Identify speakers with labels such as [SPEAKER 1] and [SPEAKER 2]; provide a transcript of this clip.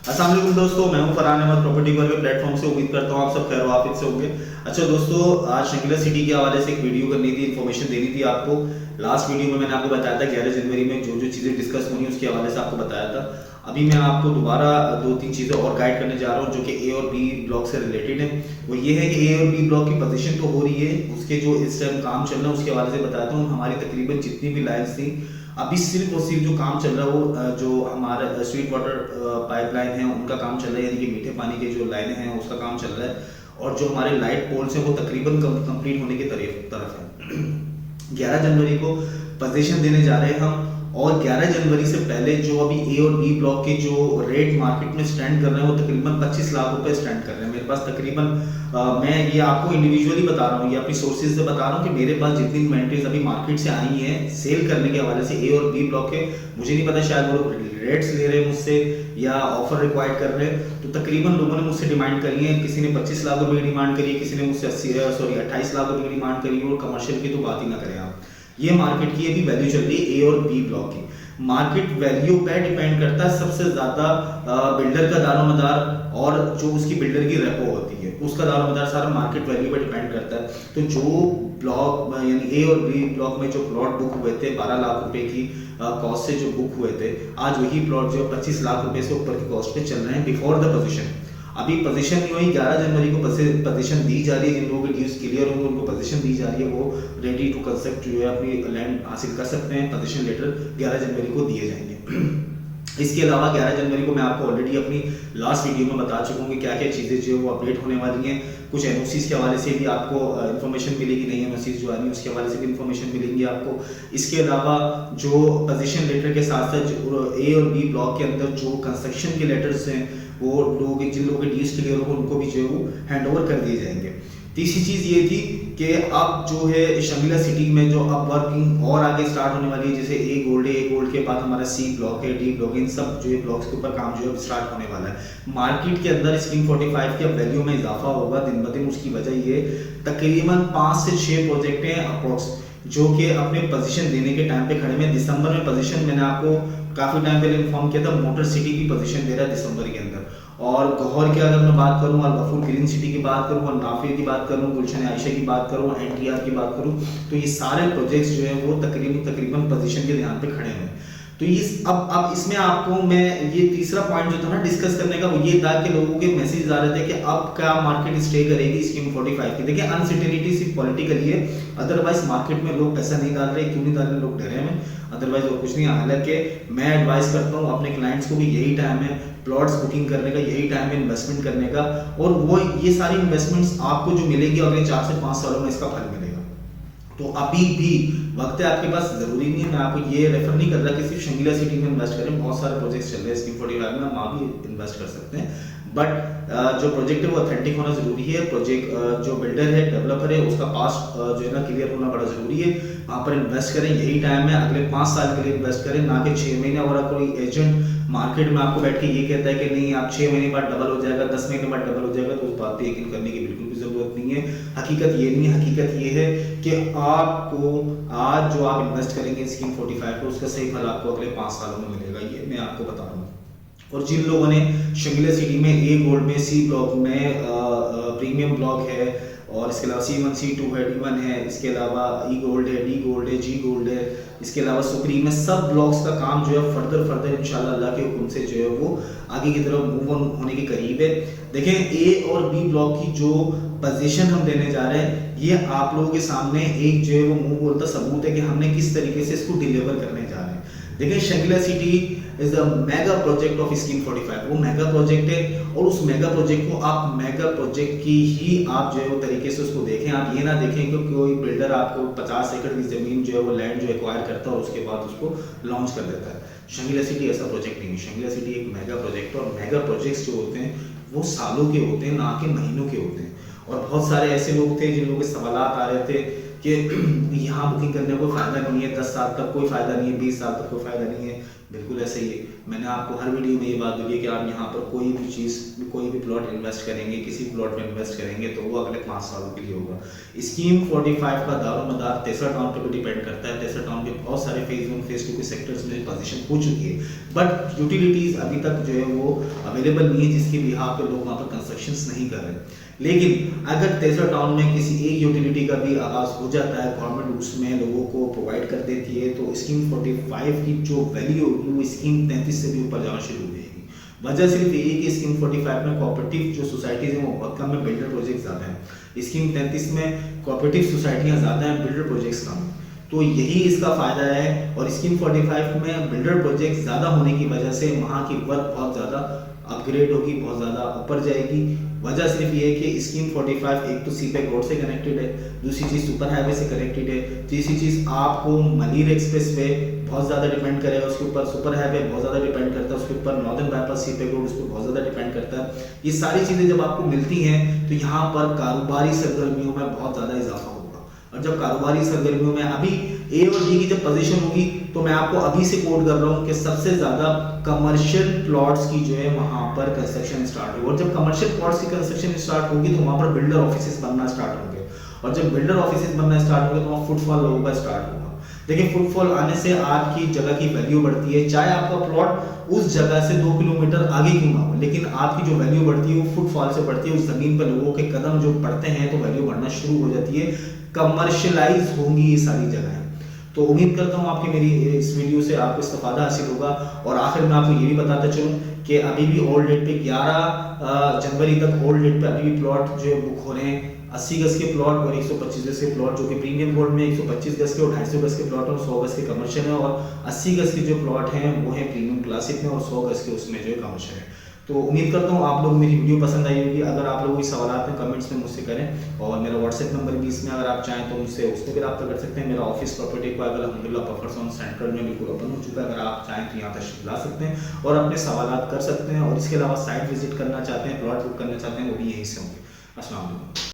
[SPEAKER 1] अस्सलाम वालेकुम दोस्तों, मैं हूं फरहान अहमद प्रॉपर्टी कॉल के प्लेटफॉर्म से। उम्मीद करता हूं आप सब खैर वाफियत से होंगे। अच्छा दोस्तों, आज शंगिला सिटी के हवाले से एक वीडियो करनी थी, इन्फॉर्मेशन देनी थी आपको। लास्ट वीडियो में मैंने आपको बताया था 11 जनवरी में जो जो चीज़ें डिस्कस होनी उसके हवाले से आपको बताया था। अभी मैं आपको दोबारा 2-3 चीज़ें और गाइड करने जा रहा हूँ जो कि ए और बी ब्लॉक से रिलेटेड है। वो ये है कि ए और बी ब्लॉक की पोजीशन तो हो रही है, उसके जो इस टाइम काम चल रहा है उसके हवाले से बताता हूँ। हमारी तकरीबन जितनी भी लाइन्स थी अभी सिर्फ और सिर्फ जो काम चल रहा है वो जो हमारे स्वीट वाटर पाइपलाइन है उनका काम चल रहा है, यानी कि मीठे पानी के जो लाइनें हैं उसका काम चल रहा है। और जो हमारे लाइट पोल्स हैं वो तकरीबन कंप्लीट होने की तरफ है। 11 जनवरी को पोजीशन देने जा रहे हैं हम। और 11 जनवरी से पहले जो अभी ए और बी ब्लॉक के जो रेट मार्केट में स्टैंड कर रहे हैं वो तकरीबन 25 लाख रुपए स्टैंड कर रहे हैं। मेरे पास तकरीबन मैं ये आपको इंडिविजुअली बता रहा हूँ, ये अपनी सोर्सेज से बता रहा हूँ कि मेरे पास जितनी इन्वेंट्रीज अभी मार्केट से आई हैं सेल करने के हवाले से ए और बी ब्लॉक के, मुझे नहीं पता शायद वो लोग रेट्स ले रहे हैं मुझसे या ऑफर रिक्वायर्ड कर रहे हैं। तो तकरीबन लोगों ने मुझसे डिमांड करी है, किसी ने 25 लाख रुपए की डिमांड करी है, किसी ने मुझसे 28 लाख रुपए की डिमांड करी है। और कमर्शियल की तो बात ही ना करें आप। ये मार्केट की अभी वैल्यू चल रही है ए और बी ब्लॉक की। मार्केट वैल्यू पे डिपेंड करता है सबसे ज्यादा बिल्डर का दारोमदार और जो उसकी बिल्डर की रेपो होती है उसका दारोमदार सारा मार्केट वैल्यू पे डिपेंड करता है। तो जो ब्लॉक यानी ए और बी ब्लॉक में जो प्लॉट बुक हुए थे 12 लाख रुपए की कॉस्ट से जो बुक हुए थे, आज वही प्लॉट जो 25 लाख रुपए से ऊपर की कॉस्ट पे चल रहे हैं बिफोर द पोजीशन। अभी पोजीशन नहीं हुई, 11 जनवरी को पोजीशन दी जा रही है। जिन लोगों के ड्यूज क्लियर होंगे उनको पोजीशन दी जा रही है, वो रेडी टू कंस्ट्रक्ट जो है अपनी लैंड हासिल कर सकते हैं। पोजीशन लेटर 11 जनवरी को दिए जाएंगे। इसके अलावा 11 जनवरी को मैं आपको ऑलरेडी अपनी लास्ट वीडियो में बता चुका हूँ कि क्या क्या चीज़ें जो वो अपडेट होने वाली हैं। कुछ एनओसीज के हवाले से भी आपको इन्फॉर्मेशन मिलेगी, नई एनओसीज जो आ रही है उसके हवाले से भी इन्फॉर्मेशन मिलेंगी आपको। इसके अलावा जो पोजीशन लेटर के साथ साथ ए और बी ब्लॉक के अंदर जो कंस्ट्रक्शन के लेटर्स हैं वो लोग जिन लोगों के डील्स क्लियर हो उनको भी जो है वो हैंड ओवर कर दिए जाएंगे। तीसरी चीज ये थी कि अब जो है शंगिला सिटी में जो अब वर्किंग और आगे स्टार्ट होने वाली है, जैसे ए गोल्ड है, ए गोल्ड के बाद हमारा सी ब्लॉक है, डी ब्लॉक है, इन सब जो है ब्लॉक्स के ऊपर काम जो है स्टार्ट होने वाला है। मार्केट के अंदर स्कीम 45 के वैल्यू में इजाफा होगा दिन ब दिन। उसकी वजह ये तकरीबन 5 से 6 प्रोजेक्ट हैं अप्रोक्स जो कि अपने पोजीशन देने के टाइम पे खड़े में। दिसंबर में पोजीशन मैंने आपको काफी टाइम पहले इन्फॉर्म किया था, मोटर सिटी की पोजीशन दे रहा है दिसंबर के अंदर। और गौहर की अगर मैं बात करूं और गफूर ग्रीन सिटी की बात करूं और नाफिया की बात करूं, गुलशन आयशा की बात करूं, एनटीआर की बात करूं, तो ये सारे प्रोजेक्ट्स जो है वो तकरीबन पोजीशन के ध्यान पे खड़े हैं। तो ये अब इसमें आपको मैं ये तीसरा पॉइंट जो था ना डिस्कस करने का वो ये था कि लोगों के मैसेज आ रहे थे कि अब क्या मार्केट स्टे करेगी स्कीम 45 की। देखिए अनसर्टेनिटी सिर्फ पॉलिटिकली है, अदरवाइज मार्केट में लोग पैसा नहीं डाल रहे। क्यों नहीं डाल रहे? लोग डरे हैं, अदरवाइज और कुछ नहीं। हालांकि मैं एडवाइस करता हूँ अपने क्लाइंट्स को भी यही टाइम है प्लॉट्स बुकिंग करने का, यही टाइम है इन्वेस्टमेंट करने का। और वो ये सारी इन्वेस्टमेंट्स आपको जो मिलेगी अगले 4 से 5 सालों में इसका फल मिलेगा। तो अभी भी वक्त है आपके पास, जरूरी नहीं है, मैं आपको ये रेफर नहीं कर रहा कि सिर्फ शंगिला सिटी में इन्वेस्ट करें। बहुत सारे प्रोजेक्ट्स चल रहे हैं स्कीम 45 में, वहाँ भी इन्वेस्ट कर सकते हैं। बट जो प्रोजेक्ट है वो ऑथेंटिक होना जरूरी है। प्रोजेक्ट जो बिल्डर है, डेवलपर है, उसका पास जो है ना क्लियर होना बड़ा जरूरी है। वहाँ पर इन्वेस्ट करें, यही टाइम है। अगले 5 साल के लिए इन्वेस्ट करें, ना कि 6 महीने। और कोई एजेंट मार्केट में आपको बैठ के ये कहता है कि नहीं आप 6 महीने बाद डबल हो जाएगा, 10 महीने बाद डबल हो जाएगा, तो उस बात पे यकीन करने की बिल्कुल भी जरूरत नहीं है। हकीकत ये नहीं है, हकीकत ये है कि आपको आज जो आप इन्वेस्ट करेंगे स्कीम 45 पे उसका सही फल आपको अगले 5 सालों में मिलेगा, ये मैं आपको बता रहा हूँ। और जिन लोगों ने शंगिला सिटी में ए गोल्ड में, सी ब्लॉक में प्रीमियम ब्लॉक है, और इसके अलावा C1 C2 है, D1 है, इसके अलावा ई गोल्ड है, डी गोल्ड है, जी गोल्ड है, इसके अलावा सुप्रीम है, सब ब्लॉक्स का काम जो है फर्दर इंशाल्लाह अल्लाह के हुक्म से जो है वो आगे की तरफ मूव ऑन होने के करीब है। देखें ए और बी ब्लॉक की जो पोजीशन हम देने जा रहे हैं ये आप लोगों के सामने एक जो है वो मुंह बोलता सबूत है कि हमने किस तरीके से इसको डिलीवर करने जा रहे हैं। देखिए Shangrila city is the mega project of scheme 45। वो मेगा प्रोजेक्ट है और उस मेगा प्रोजेक्ट को आप मेगा प्रोजेक्ट की ही आप जो है वो तरीके से उसको देखें। आप ये ना देखें कि कोई बिल्डर आपको 50 एकड़ की जमीन जो है वो लैंड जो एक्वायर करता है और उसके बाद उसको लॉन्च कर देता है। शंगिला सिटी ऐसा प्रोजेक्ट नहीं है। शंगिला सिटी एक मेगा प्रोजेक्ट है और मेगा प्रोजेक्ट्स जो होते हैं वो सालों के होते हैं, ना कि महीनों के होते हैं। और बहुत सारे ऐसे लोग थे जिन लोगों के सवाल आ रहे थे कि यहाँ बुकिंग करने का कोई फ़ायदा नहीं है, 10 साल तक कोई फ़ायदा नहीं है, 20 साल तक कोई फ़ायदा नहीं है। बिल्कुल ऐसे ही है। मैंने आपको हर वीडियो में ये बात बोली है कि आप यहाँ पर कोई भी चीज़, कोई भी प्लॉट इन्वेस्ट करेंगे, किसी भी प्लॉट में इन्वेस्ट करेंगे तो वो अगले 5 सालों के लिए होगा। स्कीम 45 का दारोमदार 63 टाउन पे डिपेंड करता है। 63 टाउन के बहुत सारे फेज 1 फेज 2 के सेक्टर्स में पोजीशन हो चुकी है, बट यूटिलिटीज़ अभी तक जो है वो अवेलेबल नहीं है, जिसके बिहाफ पे लोग वहाँ पर कंस्ट्रक्शंस नहीं कर रहे। लेकिन अगर 63 टाउन में किसी एक यूटिलिटी का भी आगाज हो जाता है, गवर्नमेंट उसमें लोगों को प्रोवाइड कर देती है, तो स्कीम 45 की जो वैल्यू होगी वो स्कीम 33 से भी ऊपर जाना शुरू हो जाएगी। वजह सिर्फ यही कि स्कीम 45 में कोऑपरेटिव जो सोसाइटीज हैं वो बहुत कम है, बिल्डर प्रोजेक्ट ज़्यादा है। स्कीम 33 में कोऑपरेटिव सोसाइटियाँ ज़्यादा हैं, बिल्डर प्रोजेक्ट्स कम हैं। तो यही इसका फ़ायदा है। और स्कीम 45 में बिल्डर प्रोजेक्ट ज़्यादा होने की वजह से वहाँ की वर्क बहुत ज़्यादा अपग्रेड होगी, बहुत ज़्यादा ऊपर जाएगी। वजह सिर्फ ये है कि स्कीम 45 एक तो सीपेक रोड से कनेक्टेड है, दूसरी चीज़ सुपर हाईवे से कनेक्टेड है, तीसरी चीज़ आपको मलीर एक्सप्रेस वे बहुत ज़्यादा डिपेंड करेगा उसके ऊपर, सुपर हाईवे बहुत ज़्यादा डिपेंड करता है उसके ऊपर, नॉर्दर्न बाईपास सीपेक रोड उस पर बहुत ज़्यादा डिपेंड करता है। ये सारी चीज़ें जब आपको मिलती हैं तो यहाँ पर कारोबारी सरगर्मियों में बहुत ज़्यादा इजाफा होगा। और जब कारोबारी सरगर्मियों में अभी ए और बी की जब पोजीशन होगी, तो मैं आपको अभी से कोट कर रहा हूँ कि सबसे ज़्यादा कमर्शियल प्लॉट्स की जो है वहाँ पर कंस्ट्रक्शन स्टार्ट होगी। और जब कमर्शियल प्लॉट्स की कंस्ट्रक्शन स्टार्ट होगी तो वहाँ पर बिल्डर ऑफिसेस बनना स्टार्ट होंगे, और जब बिल्डर ऑफिसेस बनना स्टार्ट होंगे तो वहाँ फुटफॉल लोगों का स्टार्ट होगा। देखिए, फुटफॉल आने से आपकी जगह की वैल्यू बढ़ती है, चाहे आपका प्लॉट उस जगह से 2 किलोमीटर आगे क्यों ना हो, लेकिन आपकी जो वैल्यू बढ़ती है वो फुटफॉल से बढ़ती है। उस जमीन पर लोगों के कदम जो पड़ते हैं तो वैल्यू बढ़ना शुरू हो जाती है, कमर्शियलाइज होंगी ये सारी जगहें। तो उम्मीद करता हूँ आपकी मेरी इस वीडियो से आपको इस्तेफादा हासिल होगा। और आखिर में आपको ये भी बताता चलूँ कि अभी भी होल्ड डेट पे 11 जनवरी तक होल्ड डेट पे अभी भी प्लॉट जो है बुक हो रहे हैं। 80 गज के प्लॉट और 125 गज के प्लॉट जो कि प्रीमियम गोल्ड में 125 गज के और 250 गज के प्लॉट और 100 गज के कमर्शियल है, और 80 गज के जो प्लॉट हैं वो है प्रीमियम क्लासिक में, और 100 गज के उसमें जो है कमर्शियल है। तो उम्मीद करता हूँ आप लोग मेरी वीडियो पसंद आई होगी। अगर आप लोगों के सवाल हैं कमेंट्स में मुझसे करें, और मेरा व्हाट्सएप नंबर भी इसमें, अगर आप चाहें तो मुझसे उसमें भी रब्ता कर सकते हैं। मेरा ऑफिस प्रॉपर्टी को अलहमदिल्ला पफर जोन सेंट्रल में बिल्कुल ओपन हो चुका है, अगर आप चाहें तो यहाँ तशरीफ ला सकते हैं और अपने सवाल कर सकते हैं। और इसके अलावा साइट विजिट करना चाहते हैं, प्लॉट बुक करना चाहते हैं, वो भी यहीं से होंगे। अस्सलाम वालेकुम।